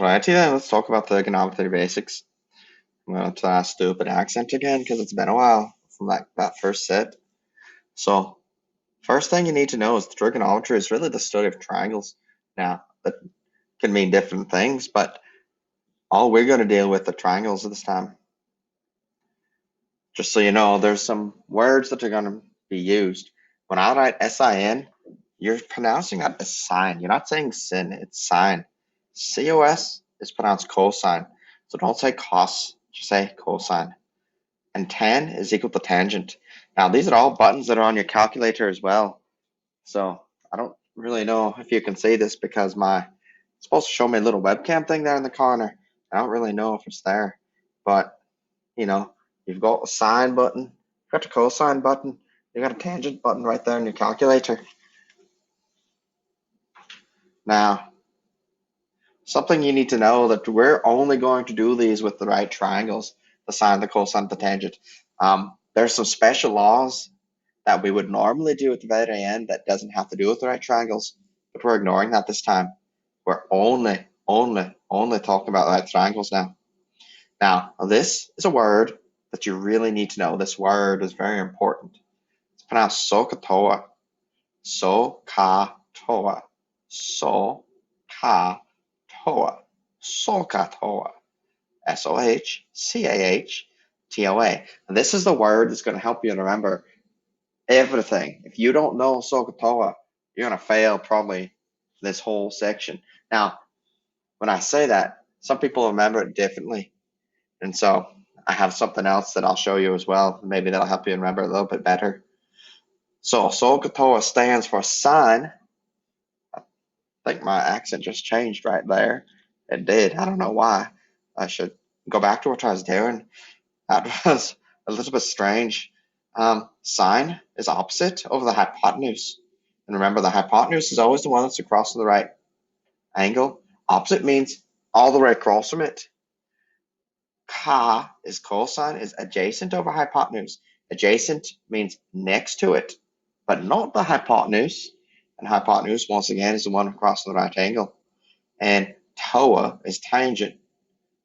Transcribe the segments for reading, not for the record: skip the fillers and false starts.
Alrighty then, let's talk about the Trigonometry Basics. I'm going to try a stupid accent again because it's been a while from that first set. So, first thing you need to know is trigonometry is really the study of triangles. Now, that can mean different things, but all we're going to deal with are triangles this time. Just so you know, there's some words that are going to be used. When I write S-I-N, you're pronouncing that as sine. You're not saying sin, it's sine. C-O-S is pronounced cosine. So don't say cos, just say cosine. And tan is equal to tangent. Now, these are all buttons that are on your calculator as well. So I don't really know if you can see this because it's supposed to show me a little webcam thing there in the corner. I don't really know if it's there, but you know, you've got a sine button, you've got the cosine button, you've got a tangent button right there in your calculator. Now, something you need to know that we're only going to do these with the right triangles, the sine, the cosine, the tangent. There's some special laws that we would normally do at the very end that doesn't have to do with the right triangles, but we're ignoring that this time. We're only talking about the right triangles now. Now, this is a word that you really need to know. This word is very important. It's pronounced SOHCAHTOA. SOHCAHTOA. SOHCAHTOA. SOHCAHTOA. SOHCAHTOA. And this is the word that's going to help you remember everything. If you don't know SOHCAHTOA, you're going to fail probably this whole section. Now, when I say that, some people remember it differently. And so I have something else that I'll show you as well. Maybe that'll help you remember a little bit better. So SOHCAHTOA stands for sine. I think my accent just changed right there. It did. I don't know why. I should go back to what I was doing. That was a little bit strange. Sine is opposite over the hypotenuse. And remember, the hypotenuse is always the one that's across the right angle. Opposite means all the way across from it. Ka is cosine, is adjacent over hypotenuse. Adjacent means next to it, but not the hypotenuse. And hypotenuse, once again, is the one across the right angle. And TOA is tangent.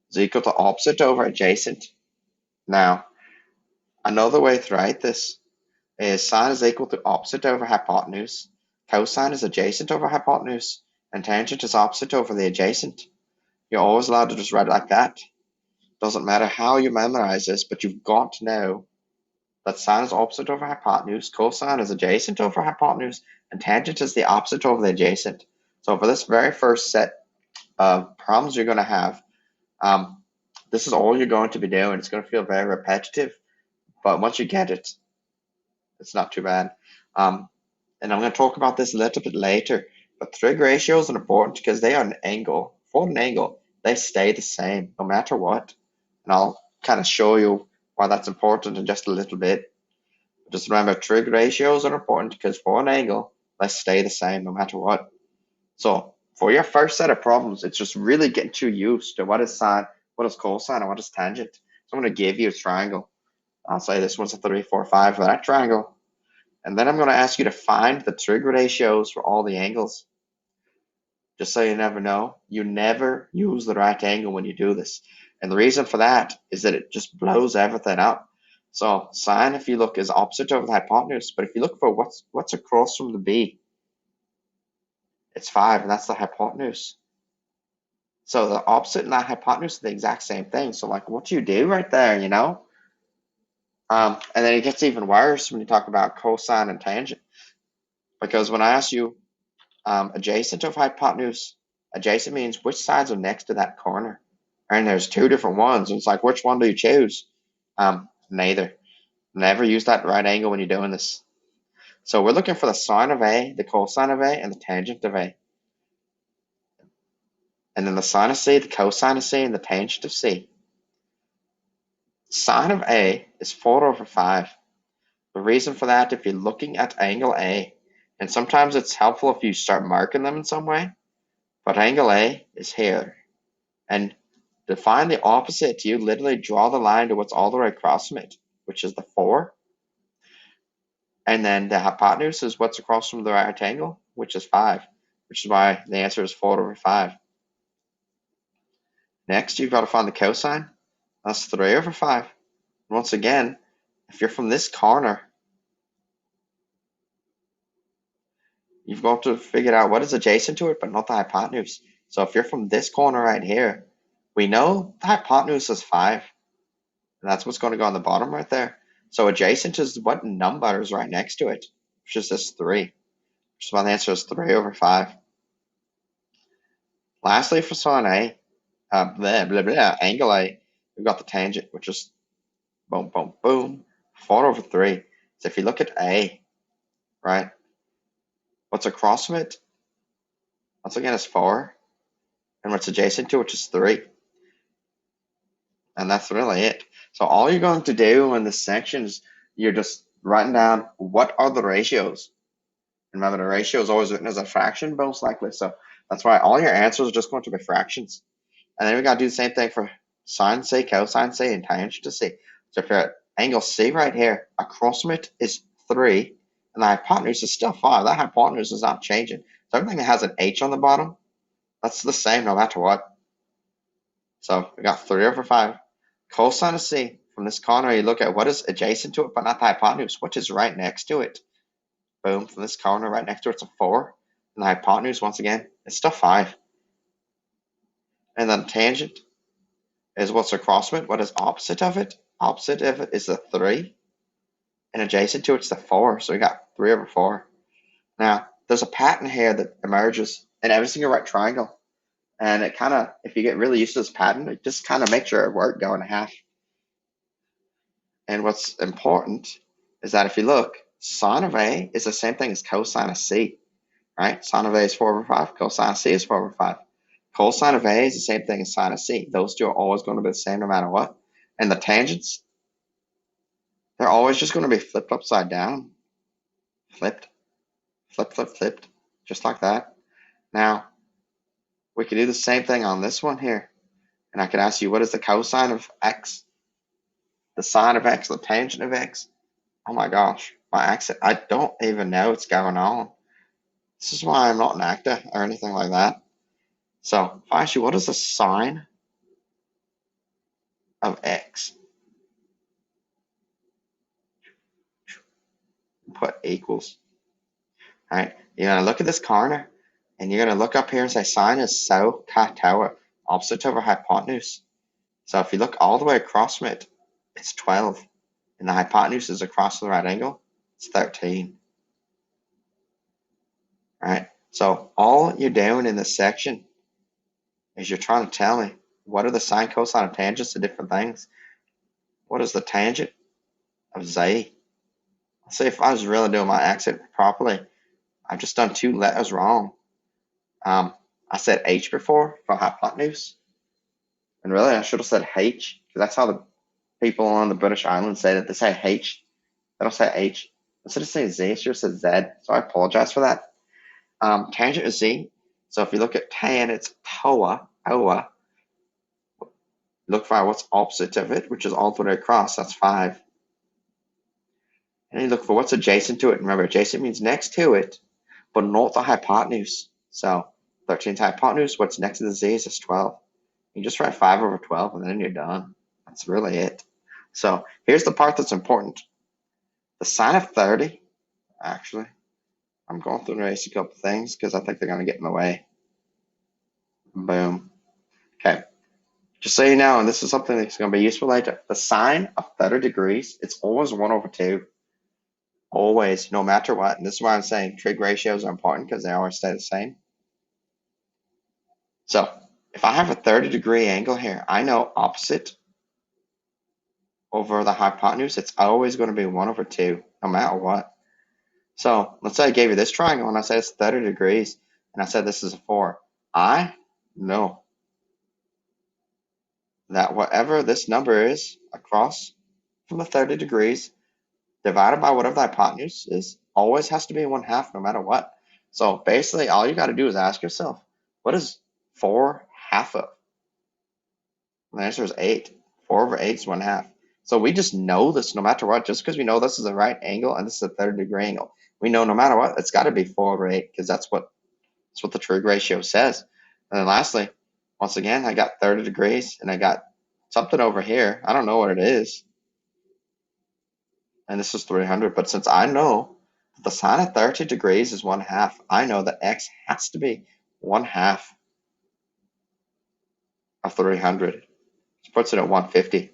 Is equal to opposite over adjacent. Now, another way to write this is sine is equal to opposite over hypotenuse. Cosine is adjacent over hypotenuse. And tangent is opposite over the adjacent. You're always allowed to just write it like that. Doesn't matter how you memorize this, but you've got to know that sine is opposite over hypotenuse, cosine is adjacent over hypotenuse, and tangent is the opposite over the adjacent. So for this very first set of problems you're going to have, this is all you're going to be doing. It's going to feel very repetitive, but once you get it, it's not too bad. And I'm going to talk about this a little bit later, but trig ratios are important because they are an angle. For an angle, they stay the same no matter what. And I'll kind of show you why that's important in just a little bit. Just remember, trig ratios are important because for an angle, they stay the same no matter what. So for your first set of problems, it's just really getting you used to what is sine, what is cosine, and what is tangent. So I'm going to give you a triangle. I'll say this one's a 3, 4, 5 for that triangle. And then I'm going to ask you to find the trig ratios for all the angles. Just so you never know, you never use the right angle when you do this. And the reason for that is that it just blows everything up. So sine, if you look, is opposite over the hypotenuse. But if you look for what's across from the B, it's 5, and that's the hypotenuse. So the opposite and that hypotenuse are the exact same thing. So like, what do you do right there, you know? And then it gets even worse when you talk about cosine and tangent. Because when I ask you adjacent of hypotenuse, adjacent means which sides are next to that corner. And there's two different ones. And it's like, which one do you choose? Neither. Never use that right angle when you're doing this. So we're looking for the sine of A, the cosine of A, and the tangent of A. And then the sine of C, the cosine of C, and the tangent of C. Sine of A is 4 over 5. The reason for that, if you're looking at angle A, and sometimes it's helpful if you start marking them in some way, but angle A is here. And to find the opposite, you literally draw the line to what's all the way across from it, which is the 4. And then the hypotenuse is what's across from the right angle, which is 5, which is why the answer is 4 over 5. Next, you've got to find the cosine. That's 3 over 5. Once again, if you're from this corner, you've got to figure out what is adjacent to it, but not the hypotenuse. So if you're from this corner right here, we know the hypotenuse is 5. And that's what's going to go on the bottom right there. So adjacent is what number is right next to it, which is this 3. Which is why the answer is 3 over 5. Lastly, for sine A, angle A, we've got the tangent, which is boom, boom, boom, 4 over 3. So if you look at A, right, what's across from it, once again, is 4. And what's adjacent to it, which is 3. And that's really it. So all you're going to do in this section is you're just writing down what are the ratios. Remember, the ratio is always written as a fraction, most likely. So that's why all your answers are just going to be fractions. And then we got to do the same thing for sine C, cosine C, and tangent to C. So if you're at angle C right here, across from it is 3, and the hypotenuse is still 5. That hypotenuse is not changing. So everything that has an H on the bottom, that's the same no matter what. So we got 3 over 5. Cosine of C, from this corner, you look at what is adjacent to it, but not the hypotenuse, which is right next to it. Boom, from this corner right next to it's a 4. And the hypotenuse, once again, is still 5. And then tangent is what's across from it. What is opposite of it? Opposite of it is the 3. And adjacent to it's the 4. So we got 3 over 4. Now, there's a pattern here that emerges in every single right triangle. And it kind of, if you get really used to this pattern, it just kind of makes your work go in half. And what's important is that if you look, sine of A is the same thing as cosine of C, right? Sine of A is 4 over 5. Cosine of C is 4 over 5. Cosine of A is the same thing as sine of C. Those two are always going to be the same no matter what. And the tangents, they're always just going to be flipped upside down. Flipped, flip, flip, flipped, just like that. Now, we could do the same thing on this one here. And I could ask you, what is the cosine of X? The sine of X, the tangent of X? Oh my gosh, my accent, I don't even know what's going on. This is why I'm not an actor or anything like that. So, if I ask you, what is the sine of X? Put equals. All right, you're going to look at this corner, and you're going to look up here and say sine is so tower, opposite over hypotenuse. So if you look all the way across from it, it's 12. And the hypotenuse is across the right angle, it's 13. All right, so all you're doing in this section is you're trying to tell me what are the sine, cosine, and tangents to different things. What is the tangent of Z? Let's say if I was really doing my accent properly, I've just done 2 letters wrong. I said H before for hypotenuse, and really I should have said H, because that's how the people on the British Islands say that. They say H, they don't say H. Instead of saying Z, I should have said Z, so I apologize for that. Tangent is Z, so if you look at tan, it's TOA, OA. Look for what's opposite of it, which is all the way across, that's 5. And you look for what's adjacent to it. Remember, adjacent means next to it, but not the hypotenuse. So 13's hypotenuse, what's next to the Z is 12. You just write 5 over 12, and then you're done. That's really it. So here's the part that's important. The sine of 30, actually, I'm going to erase a couple things because I think they're going to get in the way. Boom. Okay. Just so you know, and this is something that's going to be useful later, the sine of 30 degrees, it's always 1 over 2. Always, no matter what. And this is why I'm saying trig ratios are important, because they always stay the same. So if I have a 30-degree angle here, I know opposite over the hypotenuse, it's always going to be 1 over 2, no matter what. So let's say I gave you this triangle, and I said it's 30 degrees, and I said this is a 4. I know that whatever this number is across from the 30 degrees divided by whatever the hypotenuse is always has to be 1/2 no matter what. So basically all you got to do is ask yourself, what is 4 half of? And the answer is 8. 4 over 8 is 1/2. So we just know this no matter what. Just because we know this is a right angle and this is a 30-degree angle, we know no matter what, it's got to be 4 over 8, because that's what the trig ratio says. And then lastly, Once again, I got 30 degrees, and I got something over here. I don't know what it is. And this is 300. But since I know that the sine of 30 degrees is 1/2, I know that x has to be 1/2 of 300. Which puts it at 150.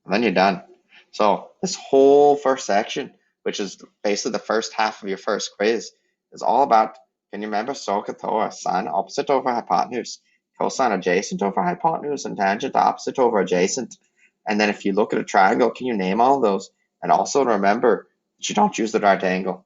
And then you're done. So this whole first section, which is basically the first half of your first quiz, is all about, can you remember SOHCAHTOA, sine opposite over hypotenuse, cosine adjacent over hypotenuse, and tangent opposite over adjacent. And then if you look at a triangle, can you name all those? And also remember that you don't use the right angle.